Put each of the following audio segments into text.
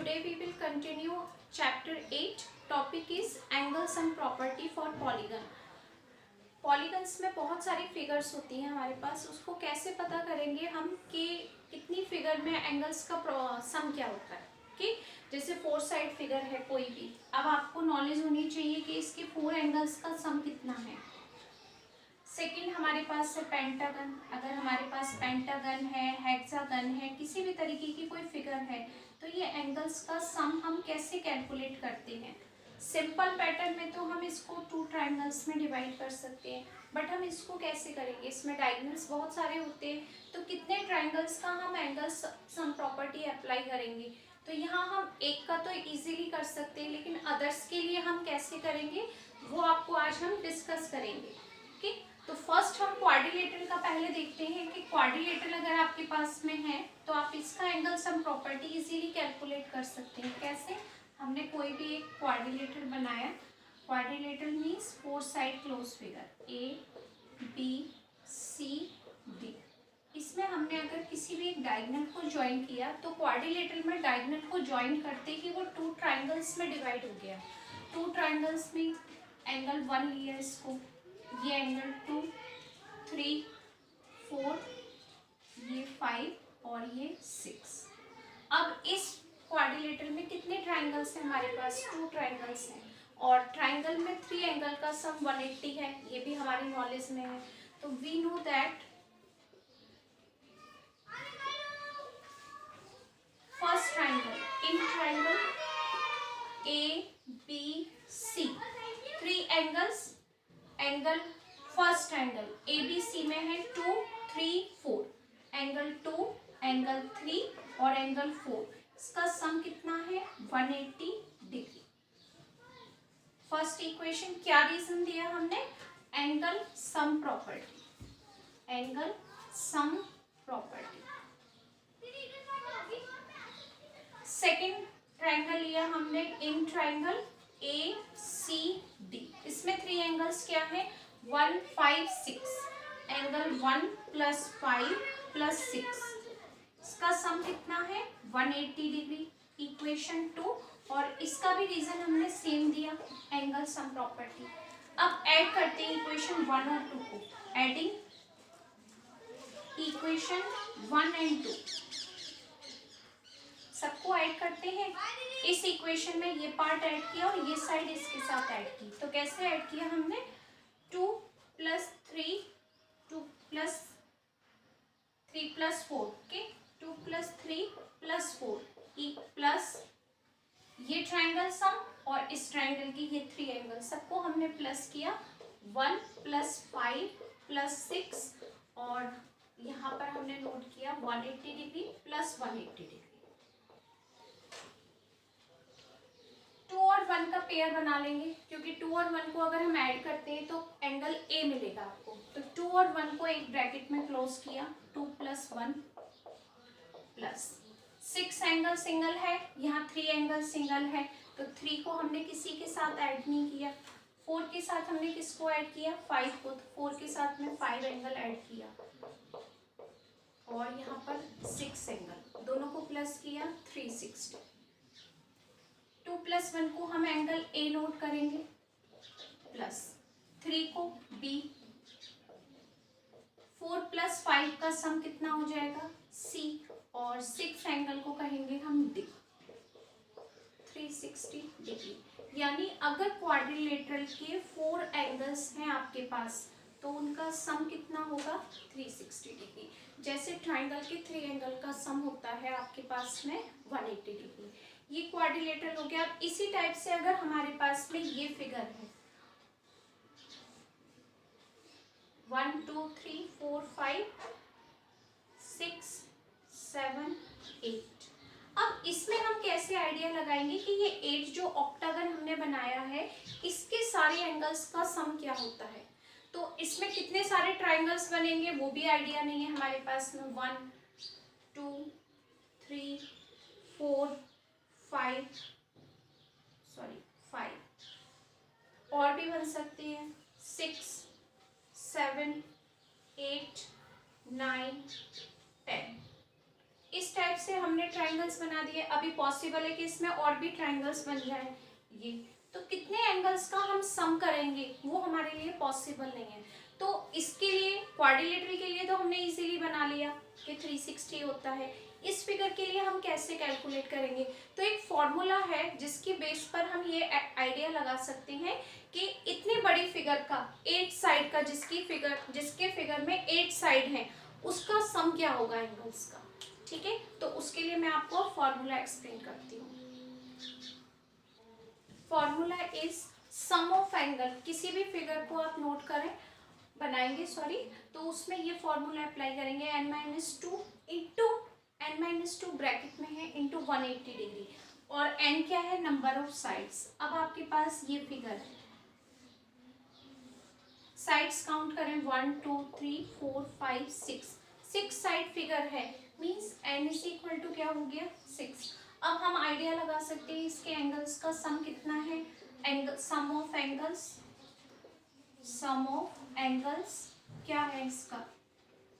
Today we will continue chapter 8. Topic is angles and property for polygon. Polygons में बहुत सारी figures होती हैं हमारे पास, उसको कैसे पता करेंगे हम कि कितनी फिगर में एंगल्स का सम क्या होता है। कि जैसे फोर साइड फिगर है कोई भी, अब आपको नॉलेज होनी चाहिए कि इसके फोर एंगल्स का सम कितना है। सेकंड हमारे पास है पेंटागन। अगर हमारे पास पेंटागन है, हेक्सागन है, किसी भी तरीके की कोई फिगर है तो ये एंगल्स का सम हम कैसे कैलकुलेट करते हैं। सिंपल पैटर्न में तो हम इसको टू ट्राइंगल्स में डिवाइड कर सकते हैं, बट हम इसको कैसे करेंगे, इसमें डायगोनल्स बहुत सारे होते हैं, तो कितने ट्राइंगल्स का हम एंगल्स सम प्रॉपर्टी अप्लाई करेंगे। तो यहाँ हम एक का तो इजीली कर सकते हैं, लेकिन अदर्स के लिए हम कैसे करेंगे वो आपको आज हम डिस्कस करेंगे। ओके, तो फर्स्ट हम क्वाड्रिलेटरल का पहले देखते हैं कि क्वाड्रिलेटरल अगर आपके पास में है तो आप इसका angle sum property easily calculate कर सकते हैं। कैसे, हमने कोई भी एक क्वाड्रिलेटरल बनाया। Quadrilateral means four side close figure A B C D. इसमें हमने अगर किसी भी एक डायगोनल को ज्वाइन किया तो क्वाड्रिलेटरल में डायगोनल को ज्वाइन करते ही वो टू ट्राइंगल्स में डिवाइड हो गया। टू ट्राइंगल्स में एंगल 1 लिया इसको, ये एंगल 2, 3, 4, ये 5 और ये 6। अब इस क्वाड्रिलेटरल में कितने ट्राइंगल्स हैं हमारे पास, 2 ट्राइंगल्स हैं, और ट्राइंगल में 3 एंगल का सम 180 है, ये भी हमारी नॉलेज में है। तो we know that first triangle in triangle A B C, 3 angles, angle first angle A B C में है 2, 3, 4, एंगल 2, एंगल 3 और एंगल 4, इसका सम कितना है 180 डिग्री। फर्स्ट इक्वेशन क्या रीजन दिया हमने, angle sum property, angle sum property. Second triangle लिया हमने इन ट्राइंगल ए सी डी, इसमें 3 एंगल्स क्या है 1, 5, 6, एंगल 1 + 5 + 6, इसका सम कितना है 180 डिग्री। इक्वेशन 2, और इसका भी रीजन हमने सेम दिया, एंगल सम प्रॉपर्टी। अब ऐड करते हैं इक्वेशन 1 और 2 को, एडिंग इक्वेशन 1 and 2, सबको ऐड करते हैं। इस इक्वेशन में ये पार्ट ऐड किया और ये साइड इसके साथ ऐड की। तो कैसे ऐड किया हमने, 2 + 3, 2 + 3 + 4, ओके, 2 + 3 + 4 प्लस ये ट्राइंगल सम और इस ट्राइंगल की ये 3 एंगल, सबको हमने प्लस किया 1 + 5 + 6, और यहाँ पर हमने नोट किया 180 डिग्री + 180 डिग्री। 2 और 1 का पेयर बना लेंगे, क्योंकि 2 और 1 को अगर हम ऐड करते हैं तो एंगल ए मिलेगा आपको। तो 2 और 1 को एक ब्रैकेट में क्लोज किया, 2 + 1 प्लस 6 एंगल सिंगल है, यहाँ 3 एंगल सिंगल है, तो 3 को हमने किसी के साथ ऐड नहीं किया। 4 के साथ हमने किसको ऐड किया, 5 को, तो 4 के साथ में 5 एंगल ऐड किया, और यहाँ पर 6 एंगल, दोनों को प्लस किया 360। 2 + 1 को हम एंगल ए नोट करेंगे, प्लस 3 को बी, 4 + 5 का सम कितना हो जाएगा सी, और 6 एंगल को कहेंगे हम डी, 360 डिग्री। यानी अगर क्वाड्रिलेटरल के 4 एंगल्स हैं आपके पास तो उनका सम कितना होगा 360 डिग्री। जैसे ट्राइंगल के 3 एंगल का सम होता है आपके पास में 180 डिग्री। ये क्वाड्रिलेटरल हो गया। अब इसी टाइप से अगर हमारे पास में ये फिगर है 1 2 3 4 5 6 7 8, अब इसमें हम कैसे आइडिया लगाएंगे कि ये 8 जो ऑक्टागन हमने बनाया है इसके सारे एंगल्स का सम क्या होता है। तो इसमें कितने सारे ट्राइंगल्स बनेंगे वो भी आइडिया नहीं है हमारे पास में। 1 2 3 4 5 और भी बन सकते हैं 6 7 8 9 10। इस टाइप से हमने ट्राइंगल्स बना दिए, अभी पॉसिबल है कि इसमें और भी ट्राइंगल्स बन जाए। ये तो कितने एंगल्स का हम सम करेंगे वो हमारे लिए पॉसिबल नहीं है। तो इसके लिए क्वाड्रिलेटरल के लिए तो हमने इजीली बना लिया कि 360 होता है। इस फिगर के लिए हम कैसे कैलकुलेट करेंगे? तो एक फॉर्मूला है जिसकी बेस पर हम ये आइडिया लगा सकते हैं कि इतनी बड़ी फिगर का 8 साइड का जिसके फिगर में 8 साइड है उसका सम क्या होगा एंगल्स का। ठीक है, तो उसके लिए मैं आपको फॉर्मूला एक्सप्लेन करती हूँ। Formula is sum of angle. किसी भी फिगर को आप नोट करें, बनाएंगे सॉरी, तो उसमें ये फॉर्मूला अप्लाई करेंगे n-2 इंटू n-2 ब्रैकेट में है इंटू 180 डिग्री, और n क्या है? Number of sides. अब आपके पास ये फिगर है, साइड्स काउंट करें 1 2 3 4 5 6 साइड फिगर है, means n is equal to क्या हो गया? 6। अब हम आइडिया लगा सकते हैं इसके एंगल्स का सम कितना है। सम ऑफ एंगल्स क्या है इसका?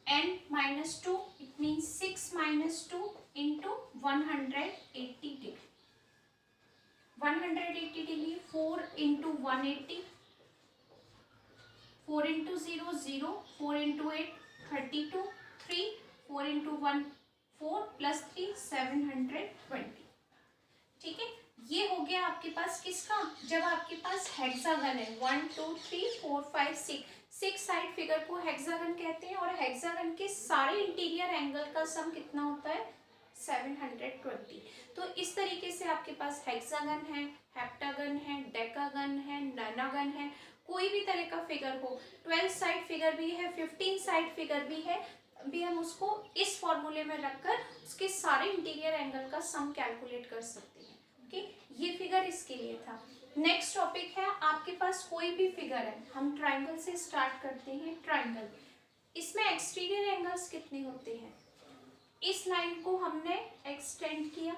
n-2, it means 6-2 into 180 degree. 180 degree 4 into 180, 4 into 0 0, 4 into 8 32, 3 4 into 1 4 plus 3 720। ठीक है, ये हो गया आपके पास किसका? जब आपके पास हेक्सागन है 1 2 3 4 5 6 साइड फिगर को हेक्सागन कहते हैं, और हेक्सागन के सारे इंटीरियर एंगल का सम कितना होता है? 720। तो इस तरीके से आपके पास हेक्सागन है, हेप्टागन है, डेकागन है, नानागन है, कोई भी तरह का फिगर हो, 12 साइड फिगर भी है, 15 साइड फिगर भी है, भी हम उसको इस फॉर्मूले में रखकर उसके सारे इंटीरियर एंगल का सम कैलकुलेट कर सकते हैं। ओके, ये फिगर इसके लिए था। नेक्स्ट टॉपिक है, आपके पास कोई भी फिगर है, हम ट्राइंगल से स्टार्ट करते हैं। ट्राइंगल, इसमें एक्सटीरियर एंगल्स कितने होते हैं? इस लाइन को हमने एक्सटेंड किया,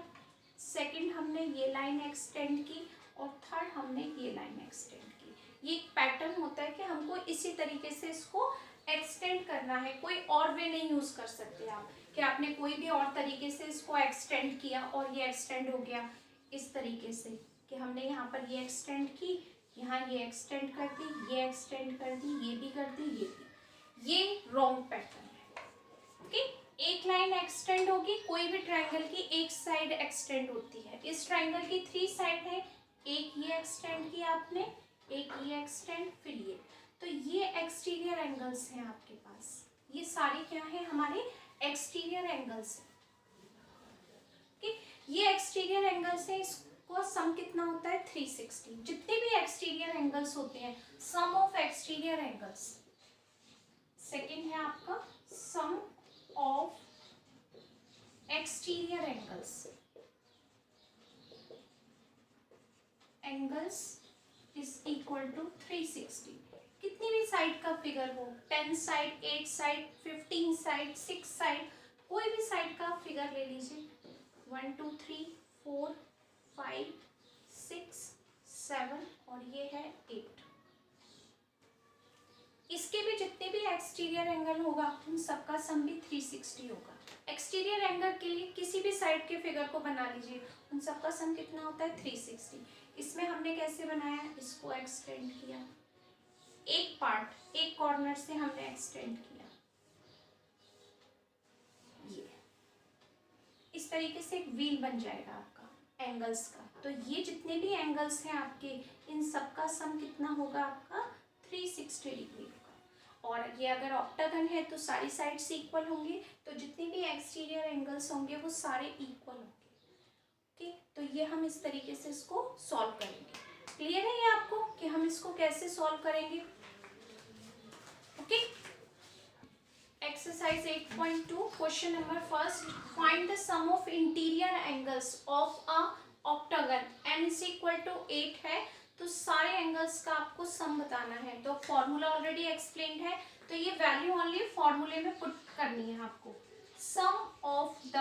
सेकंड हमने ये लाइन एक्सटेंड की, और थर्ड हमने ये लाइन एक्सटेंड की। ये एक पैटर्न होता है कि हमको इसी तरीके से इसको एक्सटेंड करना है, कोई और वे नहीं यूज कर सकते आप कि आपने कोई भी और तरीके से इसको एक्सटेंड किया और ये एक्सटेंड हो गया। इस तरीके से कि हमने यहाँ पर ये एक्सटेंड की, यहाँ ये एक्सटेंड कर दी, ये एक्सटेंड कर दी, ये भी कर दी, ये भी, ये रॉन्ग पैटर्न है। ओके, एक लाइन एक्सटेंड होगी, कोई भी ट्राइंगल की एक साइड एक्सटेंड होती है। इस ट्राइंगल की 3 साइड है, एक ये एक्सटेंड किया आपने, एक ये एक्सटेंड, फिर ये, तो ये एक्सटीरियर एंगल्स हैं आपके पास। ये सारे क्या है? हमारे एक्सटीरियर एंगल्स हैं। ये एक्सटीरियर एंगल्स है, इसको सम कितना होता है? 360। जितने भी एक्सटीरियर एंगल्स होते हैं, sum of exterior angles. Second है आपका sum of exterior angles is equal to 360। कितनी भी साइड का फिगर हो, 10 साइड, 8 साइड, 15 साइड, 6 साइड, कोई भी साइड का फिगर ले लीजिए, 1 2 3 4 5 6 7 और ये है 8। इसके भी जितने भी एक्सटीरियर एंगल होगा उन सबका सम भी 360 होगा। एक्सटीरियर एंगल के लिए किसी भी साइड के फिगर को बना लीजिए, उन सबका सम कितना होता है? 360। इसमें हमने कैसे बनाया? इसको एक्सटेंड किया, एक पार्ट, एक कॉर्नर से हमने एक्सटेंड किया, ये इस तरीके से एक व्हील बन जाएगा आपका एंगल्स का। तो ये जितने भी एंगल्स हैं आपके, इन सबका सम कितना होगा आपका? 360 डिग्री होगा। और ये अगर ऑक्टागन है तो सारी साइड्स इक्वल होंगी, तो जितने भी एक्सटीरियर एंगल्स होंगे वो सारे इक्वल होंगे। ओके, तो ये हम इस तरीके से इसको सॉल्व करेंगे। क्लियर है ये आपको कि हम इसको कैसे सॉल्व करेंगे? Okay, exercise 8.2 question number first, find the sum of interior angles of a octagon. n is equal to 8 है, तो सारे एंगल्स का आपको सम बताना है। तो फॉर्मूला ऑलरेडी एक्सप्लेन्ड है, तो ये वैल्यू ओनली फॉर्मूले में पुट करनी है आपको। सम ऑफ द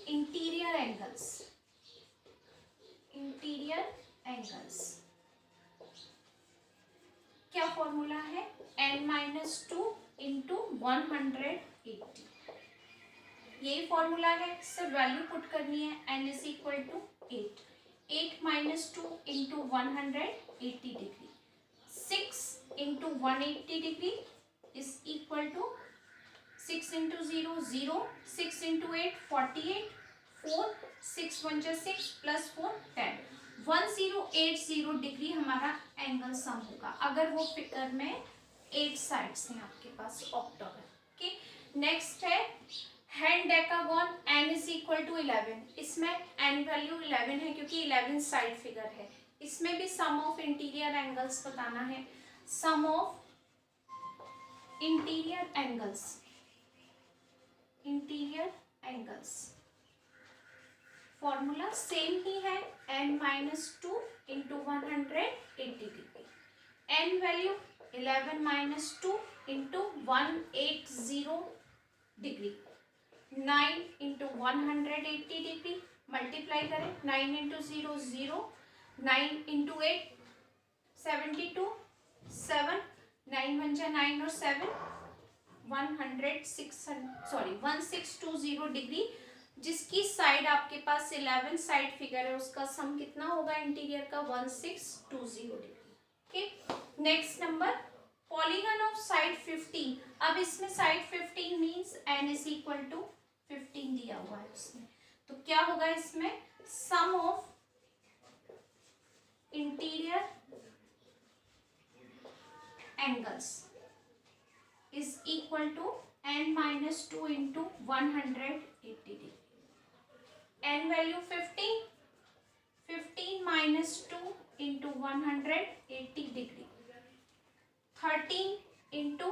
इंटीरियर एंगल्स क्या फॉर्मूला है? n-2 into 180। यही फॉर्मूला है, सिर्फ वैल्यू पुट करनी है। n is equal to 8, 8 minus 2 into 180 degree, 6 into 180 degree is equal to 6 into 0 0, 6 into 8 48, 4 6 1 जा 6 प्लस 4 10, 1080 डिग्री हमारा एंगल सम होगा अगर वो फिगर में 8 साइड्स हैं आपके पास ऑक्टागन के। नेक्स्ट है hendecagon, n is equal to 11, इसमें n वैल्यू 11 है क्योंकि 11 साइड फिगर है। इसमें भी सम ऑफ इंटीरियर एंगल्स बताना है, sum of interior angles, interior angles formula same ही है, n minus 2 into 180 degree, n value 11 minus 2 into 180 degree, 9 into 180 degree, multiply करें, 9 इंटू 0 0, 9 इंटू 8 72, 7 9 1 जा 9 और 7 1620 डिग्री, जिसकी साइड आपके पास 11 साइड फिगर है उसका सम कितना होगा इंटीरियर का 1620 degree. Okay, next number polygon of side 15। अब इसमें side 15 means n is equal to 15 दिया हुआ है उसमें, तो क्या होगा इसमें sum of interior angles is equal to n minus 2 into 180 degree, n value 15, 15 minus 2 into 180 degree, 13 into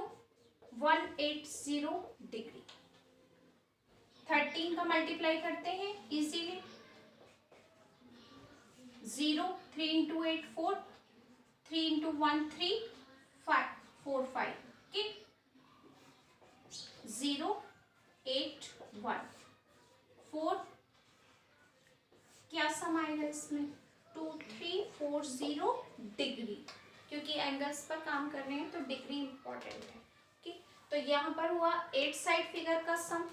180 degree, 13 का मल्टीप्लाई करते हैं इजीली, 0 3 इंटू 8 4, 3 इंटू 1 3, 5 4 5 के 0 8 1 4, क्या सम आएगा इसमें 2340 डिग्री, क्योंकि एंगल्स पर काम कर रहे हैं तो डिग्री इंपॉर्टेंट है। ठीक, तो यहाँ पर हुआ 8 साइड फिगर का सम,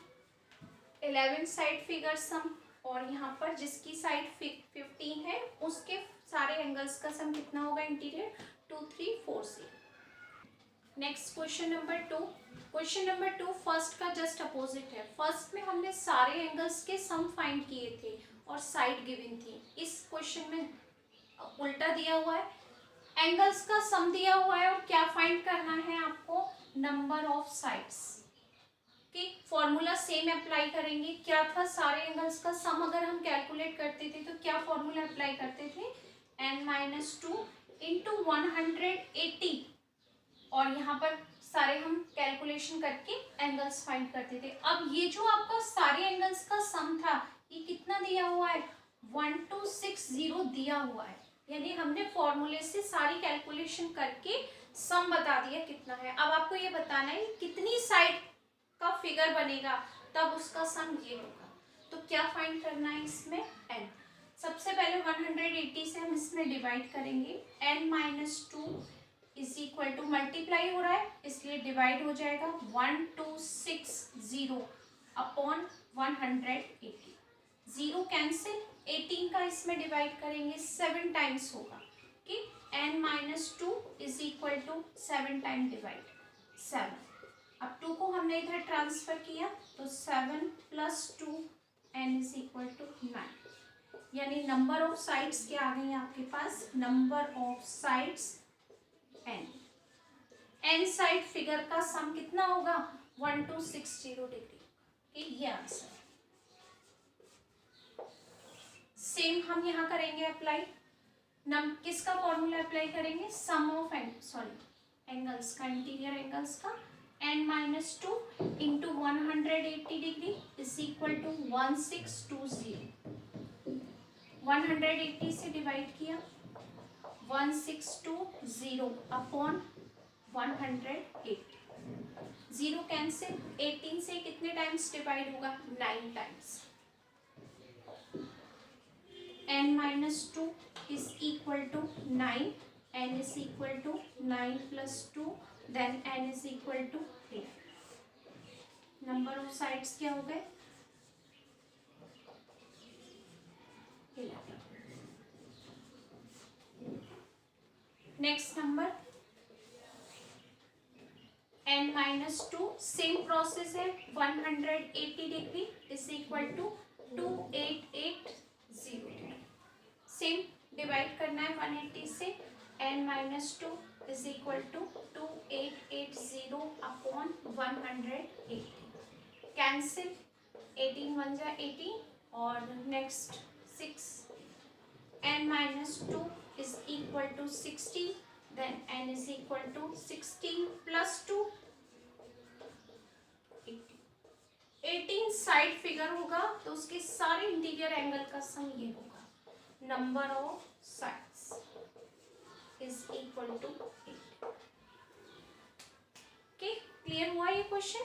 11 साइड फिगर सम, और यहाँ पर जिसकी साइड 15 है उसके सारे एंगल्स का सम कितना होगा interior 2340। Next question number 2, question number 2 first का जस्ट अपोजिट है। फर्स्ट में हमने सारे एंगल्स के सम फाइंड किए थे और साइड गिवन थी, इस क्वेश्चन में उल्टा दिया हुआ है, एंगल्स का सम दिया हुआ है और क्या फाइंड करना है आपको नंबर ऑफ साइड्स। कि फॉर्मूला सेम अप्लाई करेंगे, क्या था सारे एंगल्स का सम अगर हम कैलकुलेट करते थे तो क्या फॉर्मूला अप्लाई करते थे n माइनस 2 इंटू 180, और यहाँ पर सारे हम कैलकुलेशन करके एंगल्स फाइंड करते थे। अब ये जो आपका सारे एंगल्स का सम था ये कितना दिया हुआ है 1260 दिया हुआ है, यानी हमने फॉर्मूले से सारी कैलकुलेशन करके सम बता दिया कितना है। अब आपको ये बताना है कितनी साइड का फिगर बनेगा तब उसका सम ये होगा, तो क्या फाइंड करना है इसमें n। सबसे पहले 180 से हम इसमें डिवाइड करेंगे, n minus 2 is equal to multiply हो रहा है इसलिए डिवाइड हो जाएगा 1260 अपॉन 180, 0 कैंसिल, 18 का इसमें डिवाइड करेंगे 7 टाइम्स होगा कि n minus 2 is equal to 7 time divide 7। अब 2 को हमने इधर ट्रांसफर किया तो 7 plus 2 n is equal to 9, यानी नंबर ऑफ साइड्स क्या आ गई आपके पास number of sides n। n side figure का सम कितना होगा 1260 डिग्री, ये आंसर। सेम हम यहाँ करेंगे अप्लाई, किसका फॉर्मूला अप्लाई करेंगे सम ऑफ एंगल्स का, इंटीरियर एंगल्स का, n minus 2 into 180 degree is equal to 1620, 180 से डिवाइड किया 1620 अपॉन 180, 0 कैंसिल, 18 से कितने टाइम्स डिवाइड होगा 9 times, n minus 2 is equal to 9, n is equal to 9 plus 2 then n is equal to 8। Number of sides क्या हो गए next number n-2, same process है, 180 degree is equal to 2880 degree. Same divide करना है 180 से, n-2 is equal to 2880 upon 180। Cancel, 18 1 जा 18 और next 6, n-2 is equal to 60, then n is equal to 16 plus 2 18। 18 side figure होगा तो उसके सारे इंटीरियर एंगल का सम ये होगा, number of sides is equal to 8। Okay, clear हुआ ये क्वेश्चन।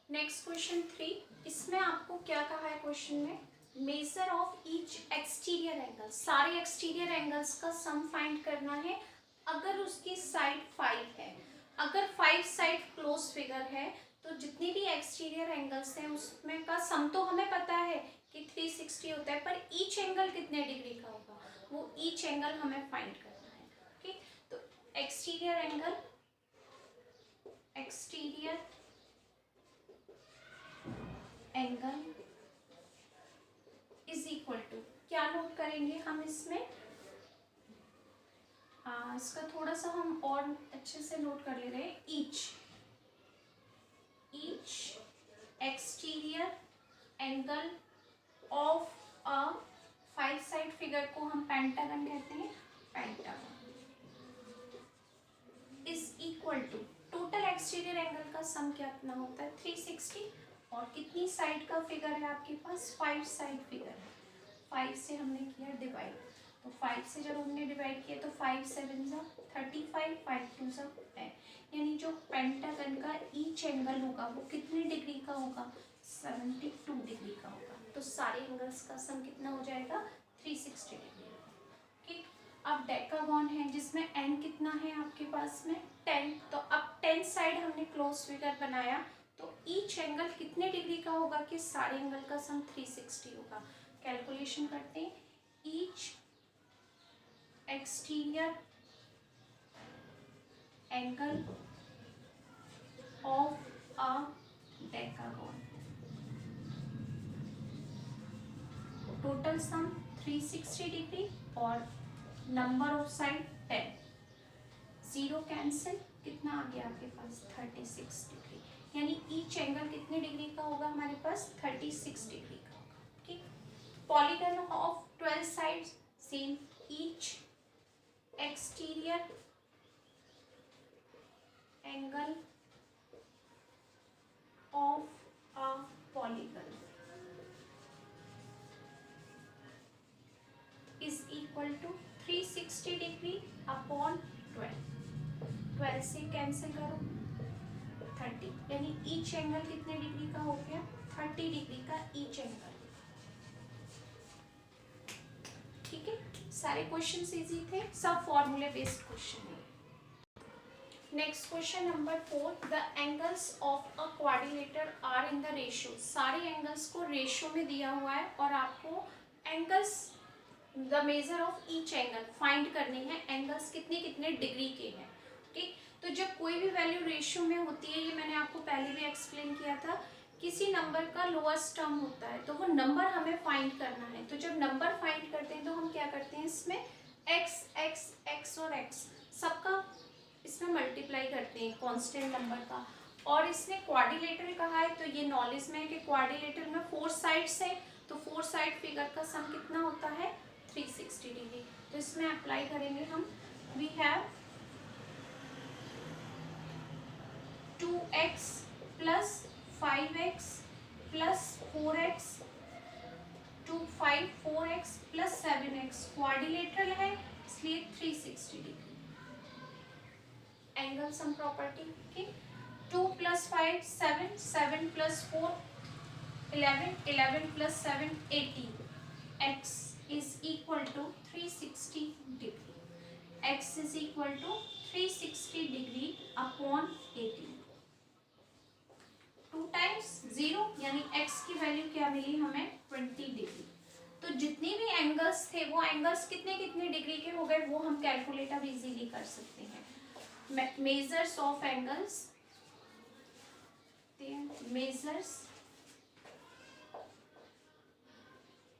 नेक्स्ट क्वेश्चन 3, इसमें आपको क्या कहा है क्वेश्चन में, major of each exterior angle, सारे एक्सटीरियर एंगल्स का सम फाइंड करना है अगर उसकी साइड 5 है। अगर 5 साइड क्लोज फिगर है तो जितनी भी एक्सटीरियर एंगल्स हैं उसमें का सम तो हमें पता है कि 360 होता है, पर ईच एंगल कितने डिग्री का होगा वो ईच एंगल हमें फाइंड करना है। ओके, तो exterior angle, exterior angle is equal to, क्या नोट करेंगे हम इसमें, इसका थोड़ा सा हम और अच्छे से नोट कर ले रहे हैं, each exterior angle of a 5 side figure को हम पेंटागन कहते हैं, pentagon is equal to, total exterior angle का सम कितना होता है 360, और कितनी साइड का फिगर है आपके पास, 5 साइड फिगर है, 5 से हमने किया डिवाइड, तो 5 से जब हमने डिवाइड किया तो 5 7 जा 35, 5 2 जा 10, यानी जो पेंटागन का ईच एंगल होगा वो कितने डिग्री का होगा, 72 डिग्री का होगा। तो सारे एंगल्स का सम कितना हो जाएगा 360 डिग्री। ठीक, अब डेकागॉन है जिसमें n कितना है आपके पास में 10, तो अब 10 साइड हमने क्लोज फिगर बनाया तो ईच एंगल कितने डिग्री का होगा कि सारे एंगल का सम 360 होगा। कैलकुलेशन करते हैं, each exterior angle of a decagon, total sum 360 degree और number of side 10, zero cancel, कितना आ गया आपके पास 36 डिग्री, यानी ईच एंगल कितने डिग्री का होगा हमारे पास 36 डिग्री का होगा। ठीक, polygon of 12 sides, same, each exterior angle of a polygon is equal to 360 degree upon 12 से कैंसिल करो 30, यानी ईच एंगल कितने डिग्री का हो गया 30 डिग्री का ईच एंगल। ठीक है, सारे क्वेश्चन इजी थे, सब फॉर्मूले बेस्ड क्वेश्चन है। Next question number 4, the angles of a quadrilateral are in the ratio, सारे एंगल्स को रेशियो में दिया हुआ है और आपको angles the measure of each angle find करनी है, एंगल्स कितने कितने डिग्री के हैं। ठीक, तो जब कोई भी वैल्यू रेशियो में होती है, ये मैंने आपको पहले भी एक्सप्लेन किया था, किसी नंबर का लोएस्ट टर्म होता है तो वो नंबर हमें फाइंड करना है। तो जब नंबर फाइंड करते हैं तो हम क्या करते हैं, इसमें एक्स एक्स एक्स और एक्स सबका इसमें मल्टीप्लाई करते हैं कांस्टेंट नंबर का। और इसने क्वाड्रिलेटरल कहा है तो ये नॉलेज में है कि क्वाड्रिलेटरल में 4 साइड्स है, तो 4 साइड फिगर का सम कितना होता है 360 डिग्री। तो इसमें अप्लाई करेंगे हम, we have 2x plus 5x plus 4x 2 5 4x plus 7x, quadrilateral है इसलिए 360 डिग्री। एंगल सम प्रॉपर्टी, ठीक, 2 plus 5 7, 7 plus 4 11, 11 plus 7 18, x is equal to 360 degree, x is equal to 360 degree upon 18, 2 times 0 यानी x की value क्या मिली हमें 20 degree. तो जितने भी एंगल्स थे वो एंगल्स कितने कितने डिग्री के हो गए वो हम कैलकुलेट अब इजीली कर सकते हैं। Measures of angles,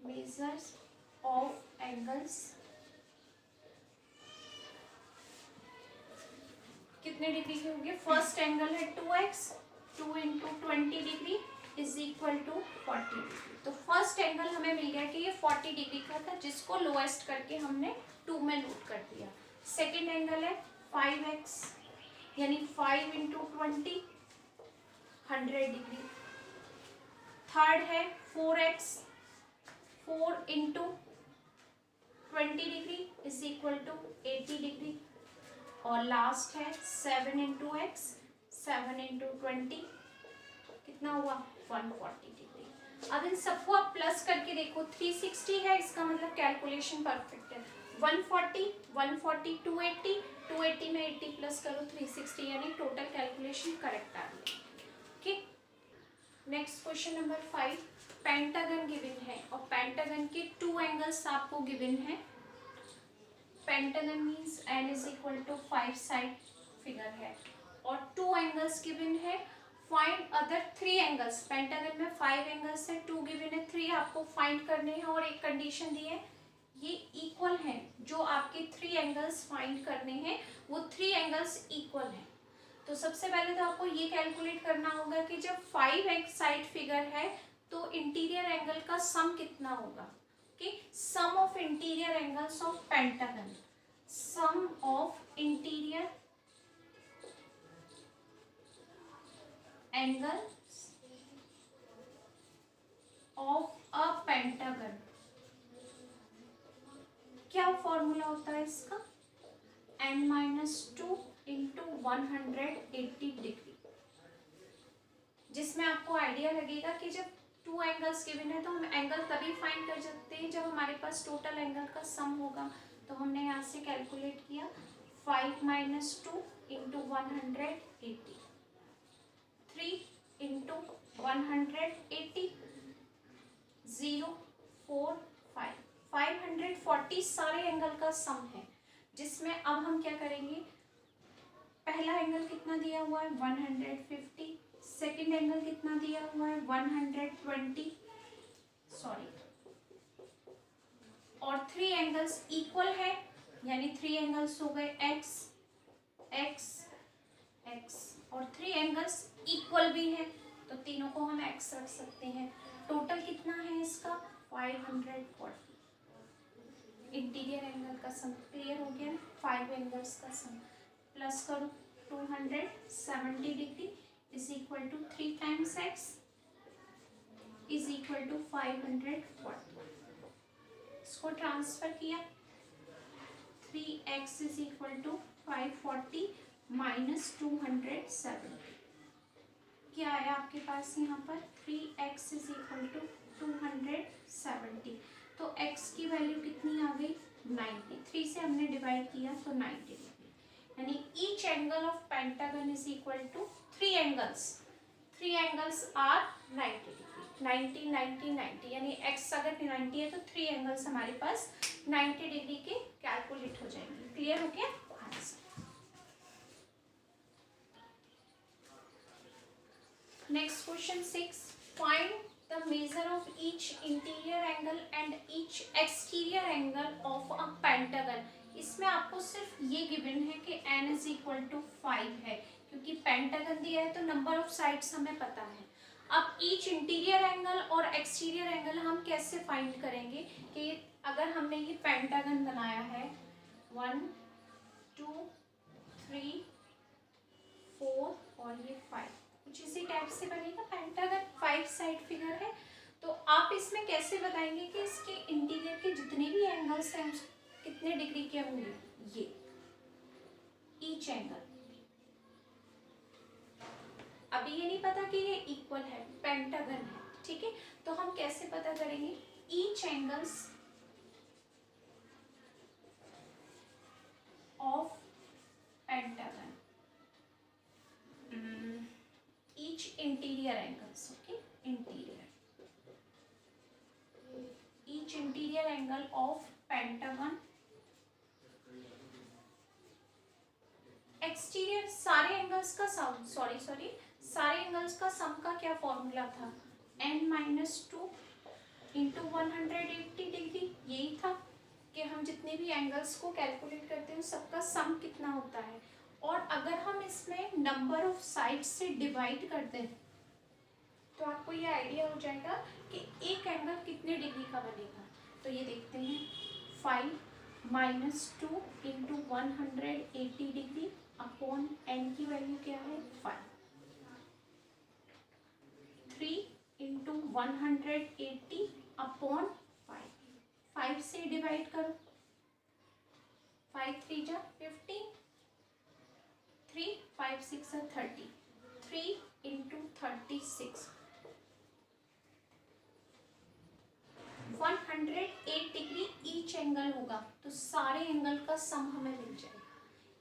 measures of angles कितने डिग्री के होंगे। फर्स्ट एंगल है 2x, 2 into 20 degree is equal to 40 degree. तो फर्स्ट एंगल हमें मिल गया कि ये 40 डिग्री का था, जिसको लोएस्ट करके हमने 2 में नोट कर दिया। सेकेंड एंगल है 5x यानी 5 इंटू 20 100 डिग्री। थर्ड है 4x, 4 into 20 degree is equal to 80 degree. और लास्ट है 7 इंटू एक्स, 7 इंटू 20 कितना हुआ 140 डिग्री। अब इन सबको आप प्लस करके देखो, 360 है, इसका मतलब कैलकुलेशन परफेक्ट है। 140, 140, 280, 280 में 80 प्लस करो 360, यानी टोटल कैलकुलेशन करेक्ट आ गई। Okay, next question number 5। Pentagon given है और पेंटागन के 2 एंगल्स आपको गिवन है। Pentagon means n is equal to 5 side figure है और 2 एंगल्स गिवन है। Find other 3 angles. पेंटागन में 5 एंगल्स है, 2 गिवन है, 3 आपको फाइंड करने हैं और एक कंडीशन दी है ये इक्वल है। जो आपके 3 एंगल्स फाइंड करने हैं वो 3 एंगल्स इक्वल हैं। तो सबसे पहले तो आपको ये कैलकुलेट करना होगा कि जब 5 साइड फिगर है तो इंटीरियर एंगल का सम कितना होगा। कि sum of interior angles of pentagon, sum of interior angles of a pentagon, क्या फॉर्मूला होता है इसका, n-2 इंटू 180 डिग्री। जिसमें आपको आइडिया लगेगा कि जब 2 एंगल्स गिवन है तो हम एंगल तभी फाइंड कर सकते हैं जब हमारे पास टोटल एंगल का सम होगा। तो हमने यहाँ से कैलकुलेट किया 5 - 2 इंटू 180, 3 इंटू 180, 0, 4, 5, 540 सारे एंगल का सम है। जिसमें अब हम क्या करेंगे, पहला एंगल कितना दिया हुआ है 150, सेकेंड एंगल कितना दिया हुआ है 120, सॉरी, और 3 एंगल्स इक्वल है यानी 3 एंगल्स हो गए x, x, x और 3 एंगल्स इक्वल भी हैं तो तीनों को हम x रख सकते हैं। टोटल कितना है इसका 540। इंटीरियर एंगल का सम क्लियर हो गया ना, 5 एंगल्स का सम प्लस करो 270 degree is equal to 3 times x is equal to 540। इसको ट्रांसफर किया 3x is equal to 540 minus 270, क्या आया आपके पास यहाँ पर 3x इज इक्वल टू 270। तो x की वैल्यू कितनी आ गई 90, 3 से हमने डिवाइड किया तो 90 डिग्री, यानी each angle of pentagon is equal to 3 angles are 90 degree, 90, 90, 90, यानी x अगर 90 है तो 3 एंगल्स हमारे पास 90 डिग्री के कैलकुलेट हो जाएंगे। क्लियर हो गया answer. Next question 6, find the measure of each interior angle and each exterior angle of a pentagon. इसमें आपको सिर्फ ये गिवन है कि n इज इक्वल टू 5 है, क्योंकि पेंटागन दिया है तो नंबर ऑफ साइड्स हमें पता है। अब ईच इंटीरियर एंगल और एक्सटीरियर एंगल हम कैसे फाइंड करेंगे कि अगर हमने ये पेंटागन बनाया है 1, 2, 3, 4 और ये 5, कुछ इसी टाइप से बनेगा पेंटागन। 5 साइड फिगर है तो आप इसमें कैसे बताएंगे कि इसके इंटीरियर के जितने भी एंगल्स हैं कितने डिग्री के होंगे, ये ईच एंगल। अभी ये नहीं पता कि ये इक्वल है, पेंटागन है, ठीक है। तो हम कैसे पता करेंगे each angles of pentagon, each interior angles, okay, interior, each interior interior angle of pentagon. Exterior सारे एंगल्स का सम, सारे एंगल्स का सम का क्या फॉर्मूला था, n-2 इंटू 180 डिग्री। यही था कि हम जितने भी एंगल्स को कैलकुलेट करते हैं सबका सम कितना होता है। और अगर हम इसमें नंबर ऑफ साइड्स से डिवाइड कर दें तो आपको ये आइडिया हो जाएगा कि एक एंगल कितने डिग्री का बनेगा। तो ये देखते हैं, 5-2 इंटू 180 डिग्री अपॉन n की वैल्यू क्या है 5, 3 इंटू 180 अपॉन 5 से डिवाइड करो, 5 3 जा 15, 3 5 6 30, 3 इंटू 36, 108 डिग्री ईच एंगल होगा। तो सारे एंगल का सम हमें मिल जाएगा।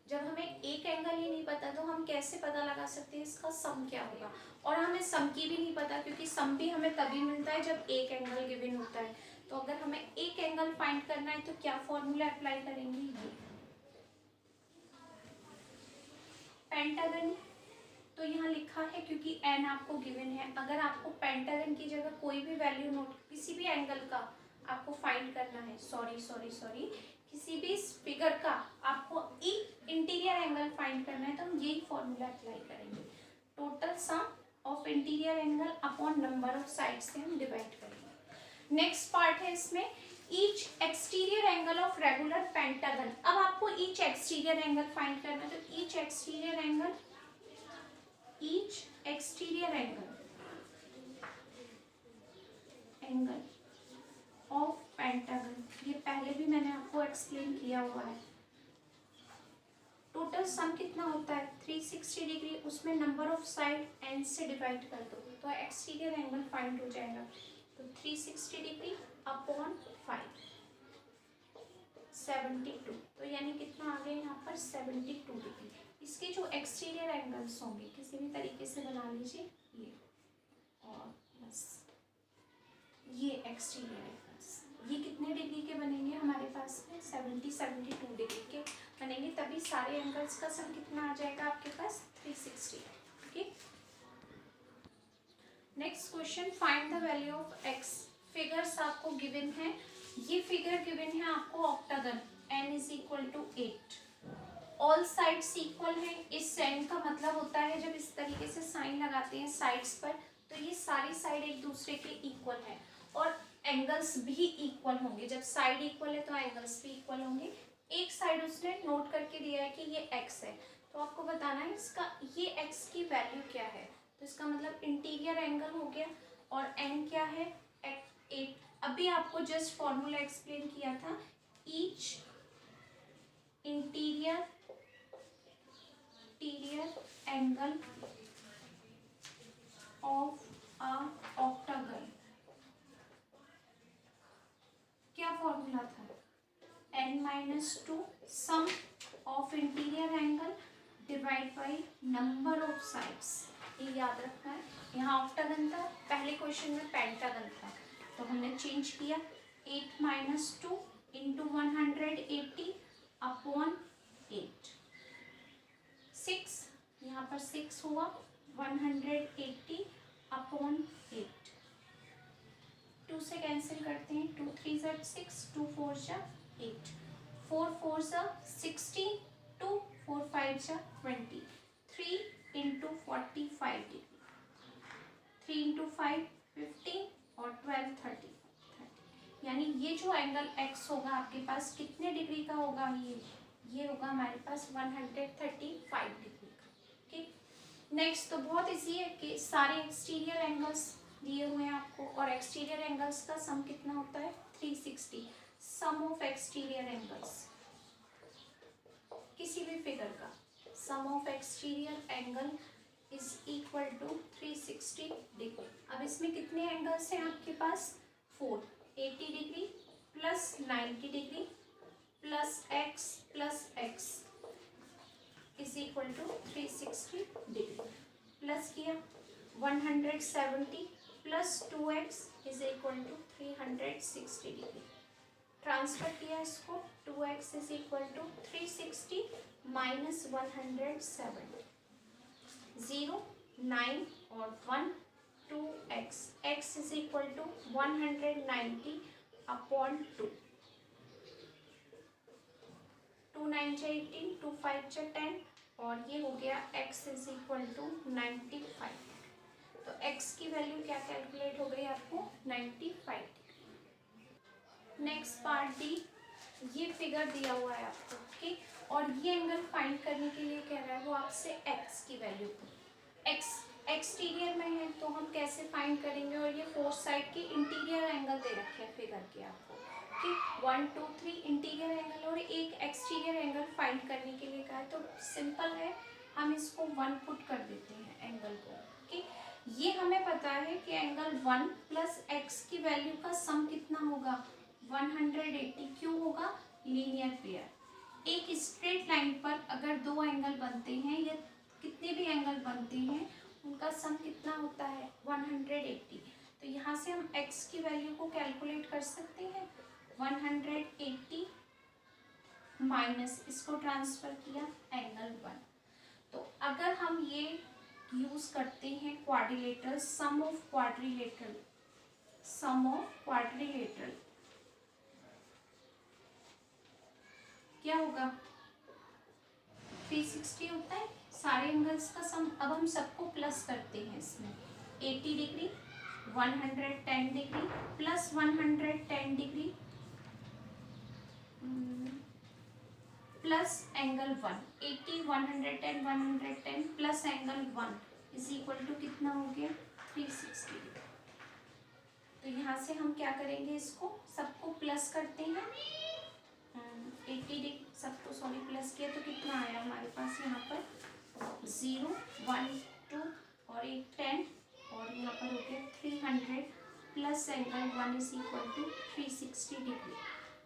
जब हमें एक एंगल ही नहीं पता तो हम कैसे पता लगा सकते हैं इसका सम क्या होगा। और हमें सम की भी नहीं पता, क्योंकि सम भी हमें तभी मिलता है जब एक एंगल गिवन होता है। तो अगर हमें एक एंगल फाइंड करना है तो क्या फॉर्मूला अप्लाई करेंगे, ये पेंटागन। तो यहाँ लिखा है क्योंकि n आपको गिवन है। अगर आपको पेंटागन की जगह कोई भी वैल्यू नोट, किसी भी एंगल का आपको फाइंड करना है, सॉरी किसी भी फिगर का आपको एक इंटीरियर एंगल फाइंड करना है तो हम यही फॉर्मूला अप्लाई करेंगे। Total sum of interior angle upon number of side से हम डिवाइड करेंगे। नेक्स्ट पार्ट है इसमें each exterior angle of regular pentagon. अब आपको ईच एक्सटीरियर एंगल फाइंड करना है तो each exterior angle of pentagon, ये पहले भी मैंने आपको एक्सप्लेन किया हुआ है। टोटल सम कितना होता है 360 डिग्री, उसमें नंबर ऑफ साइड n से डिवाइड कर दो तो एक्सटीरियर एंगल फाइंड हो जाएगा। तो 360 डिग्री अपॉन 5, 72, तो यानी कितना आ गया यहाँ पर 72 डिग्री। इसके जो एक्सटीरियर एंगल्स होंगे किसी भी तरीके से बना लीजिए ये, और बस ये एक्सटीरियर एंगल्स ये कितने डिग्री के बनेंगे हमारे पास में 72 डिग्री के बनेंगे। तभी सारे एंगल्स का सम कितना आ जाएगा आपके पास 360। Okay, next question, find the value of x। Figures आपको गिवन है, ये फिगर गिवन है आपको octagon n is equal to 8, all sides equal है। इस साइन का मतलब होता है जब इस तरीके से साइन लगाते हैं साइड्स पर तो ये सारी साइड एक दूसरे के इक्वल है और एंगल्स भी इक्वल होंगे। जब साइड इक्वल है तो एंगल्स भी इक्वल होंगे। एक साइड उसने नोट करके दिया है कि ये x है, तो आपको बताना है इसका ये x की वैल्यू क्या है। तो इसका मतलब इंटीरियर एंगल हो गया और n क्या है 8। अभी आपको जस्ट फॉर्मूला एक्सप्लेन किया था, each interior angle of a octagon, क्या फॉर्मूला था n-2 sum of interior angle divide by number of sides. ये याद रखना है। यहाँ ऑक्टागन था, पहले क्वेश्चन में पेंटागन था तो हमने चेंज किया 8-2 इंटू 180 अपॉन 8, 6 यहाँ पर 6 हुआ 180 अपॉन 8, 2 से कैंसिल करते हैं, 2 3 ज़ा 6, 2 4 ज़ा 8, 4 4 ज़ा 16, 2 4 5 ज़ा 20, 3 इंटू 45 डिग्री, 3 इंटू 5 15 और 12 30, यानी ये जो एंगल x होगा आपके पास कितने डिग्री का होगा, ये होगा हमारे पास 135 डिग्री का। ठीक, नेक्स्ट तो बहुत इजी है कि सारे एक्सटीरियर एंगल्स दिए हुए हैं आपको और एक्सटीरियर एंगल्स का सम कितना होता है 360। सम ऑफ एक्सटीरियर एंगल्स किसी भी फिगर का sum of exterior angle is equal to 360 degree. अब इसमें कितने एंगल्स हैं आपके पास 4, 80 degree plus 90 degree plus x is equal to 360 degree, plus किया 170 plus 2x is equal to 360 degree. Transfer किया इसको, 2x is equal to 360 minus 170, 0 9 और 1 2x, x is equal to 190 upon 2, 2 9 × 18, 2 5 × 10 और ये हो गया x इज इक्वल टू 95। तो x की वैल्यू क्या कैलकुलेट हो गई आपको, 95। नेक्स्ट पार्ट डी, ये फिगर दिया हुआ है आपको, ओके, और ये एंगल फाइंड करने के लिए कह रहा है वो आपसे x की वैल्यू, x एक्सटीरियर में है तो हम कैसे फाइंड करेंगे, और ये फोर्थ साइड के इंटीरियर एंगल दे रखे हैं फिगर के आपको, ठीक, 1 2 3 इंटीरियर एंगल और एक एक्सटीरियर एंगल फाइंड करने के लिए कहा है। तो सिंपल है, हम इसको 1 पुट कर देते हैं एंगल को, ओके। ये हमें पता है कि एंगल 1 प्लस x की वैल्यू का सम कितना होगा, 180, क्यों होगा, लीनियर पेयर। एक स्ट्रेट लाइन पर अगर दो एंगल बनते हैं या कितने भी एंगल बनते हैं उनका सम कितना होता है, 180। तो यहाँ से हम x की वैल्यू को कैलकुलेट कर सकते हैं, 180 माइनस इसको ट्रांसफर किया एंगल 1। तो अगर हम ये यूज करते हैं quadrilateral, sum of quadrilateral, sum of quadrilateral क्या होगा, 360 होता है सारे एंगल्स का सम। अब हम सबको प्लस करते हैं इसमें, 80 degree 110 degree plus 110 degree plus angle 1, 80 110 110 plus angle 1 is equal to कितना हो गया, 360 डिग्री। तो यहाँ से हम क्या करेंगे, इसको सबको प्लस करते हैं, 80 डिग्री सबको सॉरी प्लस किया तो कितना आया हमारे पास यहाँ पर, 0 1 2 और एक 10 और यहाँ पर हो गया 300 plus angle 1 is equal to 360 degree.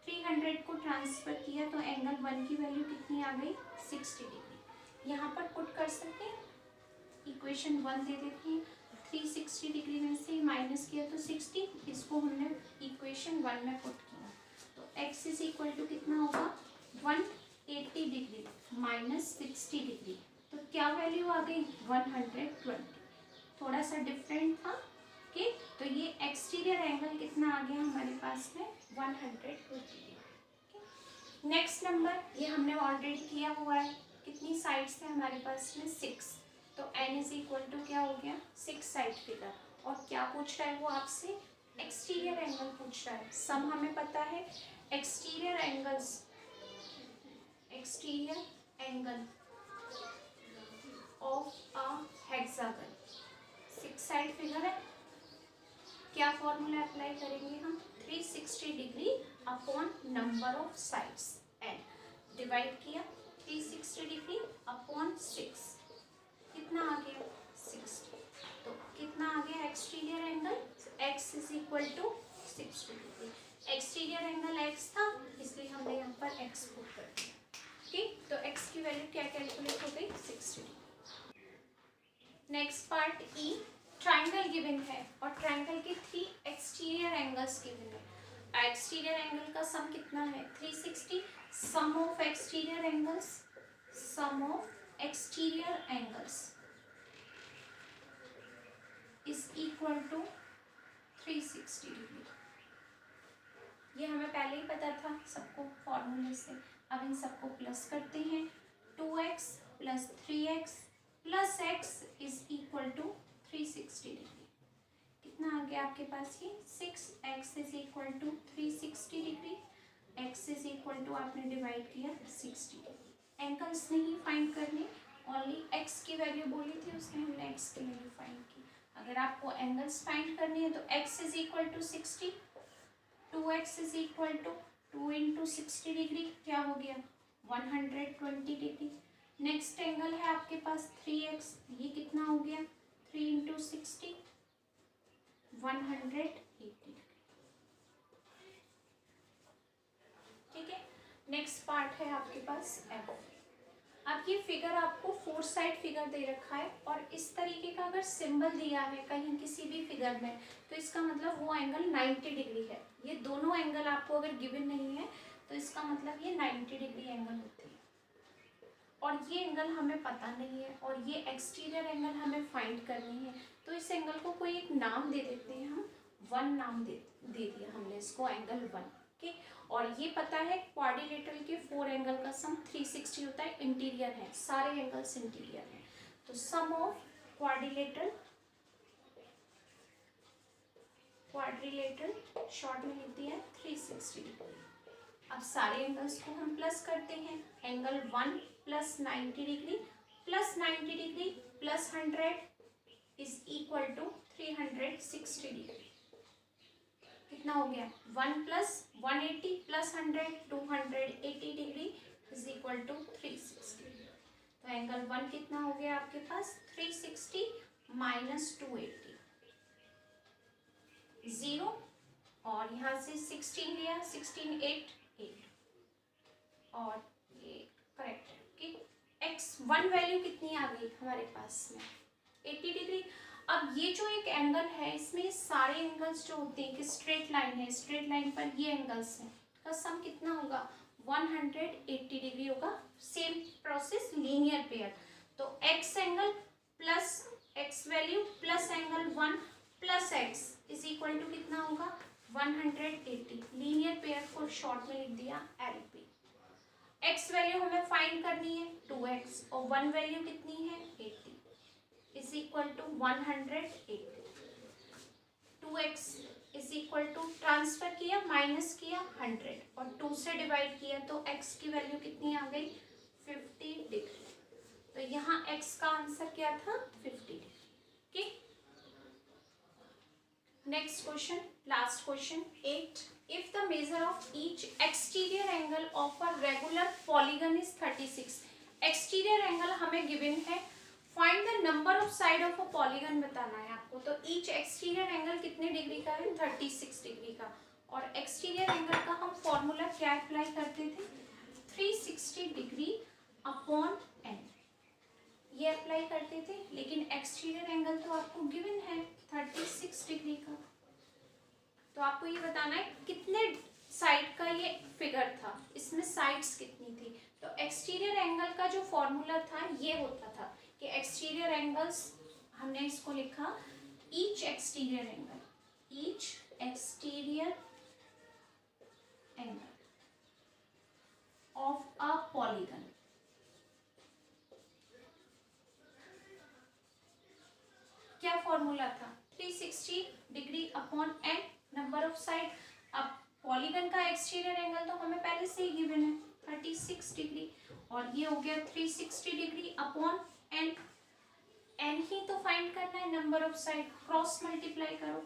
300 को ट्रांसफर किया तो एंगल 1 की वैल्यू कितनी आ गई, 60 डिग्री। यहाँ पर पुट कर सकते हैं, इक्वेशन 1 दे देते हैं, 360 डिग्री में से माइनस किया तो 60, इसको हमने इक्वेशन 1 में पुट किया तो x इज इक्वल टू कितना होगा, 180 डिग्री माइनस 60 डिग्री। तो क्या वैल्यू आ गई, 120, थोड़ा सा डिफरेंट था, ओके। तो ये एक्सटीरियर एंगल कितना आ गया हमारे पास में, 120 डिग्री। नेक्स्ट नंबर, ये हमने ऑलरेडी किया हुआ है, कितनी साइड्स है हमारे पास में, 6। तो n इज इक्वल टू क्या हो गया, 6 साइड फिगर। और क्या पूछ रहा है वो आपसे, एक्सटीरियर एंगल पूछ रहा है। सम हमें पता है, exterior angles, exterior angle of a hexagon, 6 side figure है, क्या फॉर्मूला अप्लाई करेंगे हम, 360 degree upon number of sides n, divide किया 360 डिग्री अपॉन 6, कितना आ गया, 60। तो कितना आ गया exterior angle, x is equal to 60 degree. Exterior angle x था इसलिए हमने यहाँ पर x पुट कर दिया, ठीक। तो x की वैल्यू क्या कैलकुलेट हो गई, 60 degree. Next part E, triangle given है और ट्राइंगल के 3 एक्सटीरियर एंगल्स गिवन है। एक्सटीरियर एंगल का सम कितना है, 360, sum of exterior angles, sum of exterior angles is equal to 360 degree. ये हमें पहले ही पता था सबको फॉर्मूले से। अब इन सबको प्लस करते हैं, 2x plus 3x plus x is equal to 360 degree. कितना आ गया आपके पास, ये 6x is equal to 360 degree, x is equal to आपने डिवाइड किया 60 डिग्री। एंगल्स नहीं फाइंड करने, ओनली x की वैल्यू बोली थी उसने, हमने x की वैल्यू फाइंड की। अगर आपको एंगल्स फाइंड करनी है तो x is equal to 60, 2x is equal to 2 into 60 degree, क्या हो गया 120 डिग्री। नेक्स्ट एंगल है आपके पास 3x, ये कितना हो गया 3 इंटू 60, 180 डिग्री, ठीक है। नेक्स्ट पार्ट है आपके पास f। अब ये फिगर आपको 4 साइड फिगर दे रखा है और इस तरीके का अगर सिंबल दिया है कहीं किसी भी फिगर में तो इसका मतलब वो एंगल 90 डिग्री है। ये दोनों एंगल आपको अगर गिवन नहीं है तो इसका मतलब ये 90 डिग्री एंगल होती है और ये एंगल हमें पता नहीं है और ये एक्सटीरियर एंगल हमें फाइंड करनी है। तो इस एंगल को कोई एक नाम दे देते हैं हम, 1 नाम दे दिया हमने इसको, एंगल 1 के। और ये पता है क्वाड्रिलेटरल के 4 एंगल का सम 360 होता है, इंटीरियर है, सारे एंगल्स इंटीरियर हैं। तो सम ऑफ क्वाड्रिलेटरल शॉर्ट में लिख दिया है 360 डिग्री। अब सारे एंगल्स को हम प्लस करते हैं, angle 1 plus 90 degree plus 90 degree plus 100 is equal to 360 degree. कितना हो गया, 1 plus 180 plus 100 280 degree is equal to 360। तो एंगल 1 कितना हो गया आपके पास, 360 माइनस 280 0 और यहाँ से 16 लिया, 16 8 और ये करेक्ट है कि x1 वैल्यू कितनी आ गई हमारे पास में 80 डिग्री। अब ये जो एक एंगल है इसमें सारे एंगल्स जो होते हैं कि स्ट्रेट लाइन है, स्ट्रेट लाइन पर ये एंगल्स हैं का सम कितना होगा 180 डिग्री होगा। सेम प्रोसेस लीनियर पेयर, तो x angle plus x value plus angle 1 plus x is equal to कितना होगा 180। लीनियर पेयर को शॉर्ट में लिख दिया LP। x वैल्यू हमें फाइंड करनी है 2x और 1 वैल्यू कितनी है 80 is equal to 180। 2x is equal to transfer किया माइनस किया 100 और 2 से डिवाइड किया तो x की वैल्यू कितनी आ गई 50 डिग्री। तो यहाँ x का आंसर क्या था 50 degree. Next question, last question 8। If the measure of each exterior angle of a regular polygon is 36, exterior angle हमें given है, find the number of side of a polygon बताना है आपको। तो each exterior angle कितने degree का है 36 degree का और exterior angle का हम फॉर्मूला क्या अप्लाई करते थे 360 डिग्री अपॉन n, ये अप्लाई करते थे। लेकिन एक्सटीरियर एंगल तो आपको गिवन है 36 डिग्री का, तो आपको ये बताना है कितने साइड का ये फिगर था, इसमें साइड्स कितनी थी। तो एक्सटीरियर एंगल का जो फॉर्मूला था ये होता था कि एक्सटीरियर एंगल्स, हमने इसको लिखा each exterior angle of a polygon, क्या फॉर्मूला था 360 degree upon n number of side. अब पॉलीगन का एक्सटीरियर एंगल तो हमें पहले से ही गिवन है 36 डिग्री और ये हो गया 360 डिग्री अपॉन n, n ही तो फाइंड करना है number of side, cross multiply करो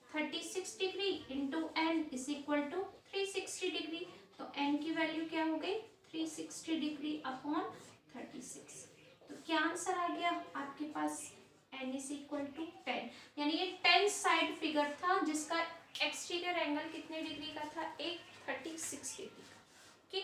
36 degree into n is equal to 360 degree. तो n की वैल्यू क्या हो गई 360 डिग्री अपॉन 36। तो क्या आंसर आ गया आपके पास n इज इक्वल टू 10, यानी ये 10 साइड फिगर था जिसका एक्सटीरियर एंगल कितने डिग्री का था एक 36 डिग्री का। ओके।